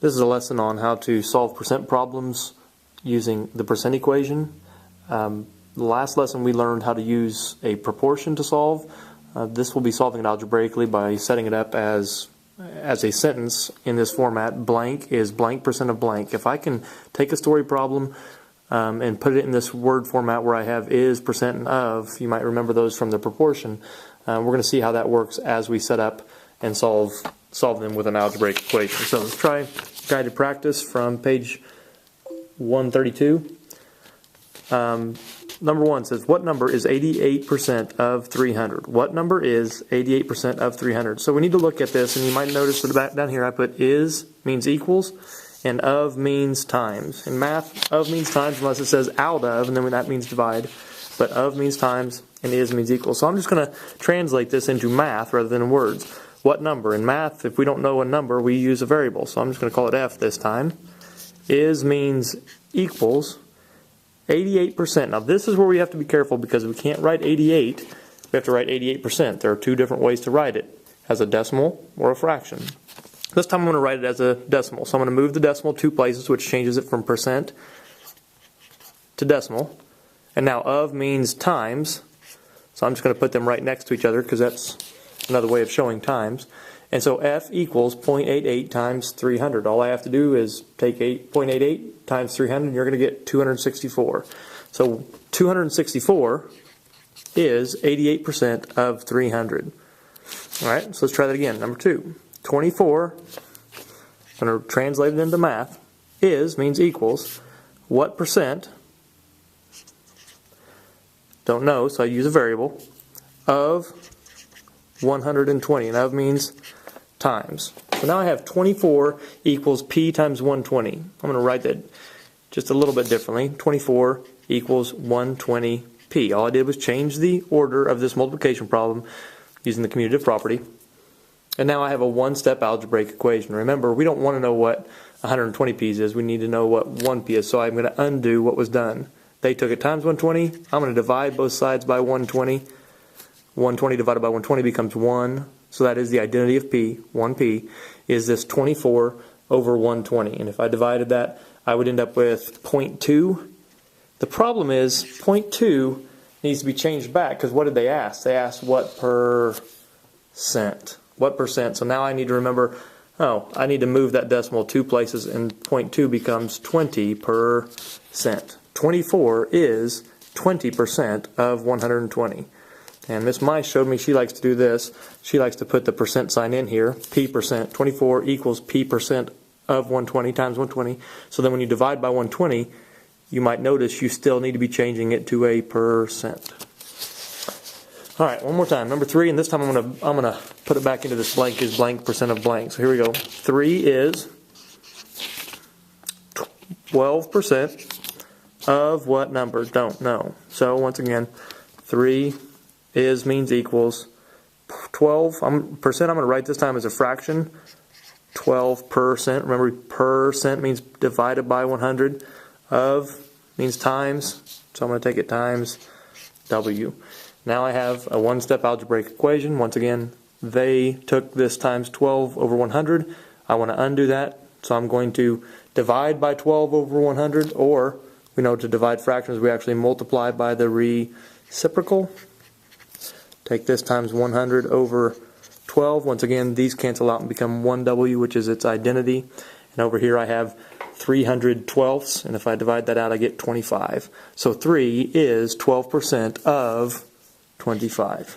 This is a lesson on how to solve percent problems using the percent equation. The last lesson we learned how to use a proportion to solve. This will be solving it algebraically by setting it up as a sentence in this format. Blank is blank percent of blank. If I can take a story problem and put it in this word format where I have is, percent, and of, you might remember those from the proportion. We're going to see how that works as we set up and solve them with an algebraic equation. So let's try guided practice from page 132. Number 1 says, what number is 88% of 300? What number is 88% of 300? So we need to look at this, and you might notice down here I put is means equals, and of means times. In math, of means times unless it says out of, and then that means divide. But of means times, and is means equals. So I'm just going to translate this into math rather than in words. What number? In math, if we don't know a number, we use a variable. So I'm just going to call it f this time. Is means equals 88%. Now this is where we have to be careful because we can't write 88. We have to write 88%. There are two different ways to write it, as a decimal or a fraction. This time I'm going to write it as a decimal. So I'm going to move the decimal 2 places, which changes it from percent to decimal. And now of means times. So I'm just going to put them right next to each other because that's another way of showing times. And so f equals 0.88 times 300. All I have to do is take 0.88 times 300 and you're going to get 264. So 264 is 88% of 300. Alright, so let's try that again. Number 2. 24, I'm going to translate it into math, is means equals what percent, don't know, so I use a variable, of 120, and of means times. So now I have 24 equals p times 120. I'm going to write that just a little bit differently. 24 equals 120p. All I did was change the order of this multiplication problem using the commutative property. And now I have a one-step algebraic equation. Remember, we don't want to know what 120p is. We need to know what 1p is. So I'm going to undo what was done. They took it times 120. I'm going to divide both sides by 120. 120 divided by 120 becomes 1. So that is the identity of p. 1p is this 24 over 120. And if I divided that, I would end up with 0.2. The problem is 0.2 needs to be changed back because what did they ask? They asked what percent. What percent? So now I need to remember, oh, I need to move that decimal 2 places and 0.2 becomes 20%. 24 is 20% of 120. And Miss Mice showed me she likes to do this. She likes to put the percent sign in here, p percent. 24 equals p percent of 120 times 120. So then when you divide by 120, you might notice you still need to be changing it to a percent. All right, one more time. Number 3, and this time I'm gonna put it back into this blank is blank percent of blank. So here we go. 3 is 12% of what number? Don't know. So once again, 3 is means equals 12 percent. I'm going to write this time as a fraction. 12%. Remember, percent means divided by 100. Of means times. So I'm going to take it times W. Now I have a one-step algebraic equation. Once again, they took this times 12 over 100. I want to undo that, so I'm going to divide by 12 over 100, or we know to divide fractions we actually multiply by the reciprocal. Take this times 100 over 12. Once again, these cancel out and become 1W, which is its identity. And over here I have 300/12ths, and if I divide that out I get 25. So 3 is 12% of 25.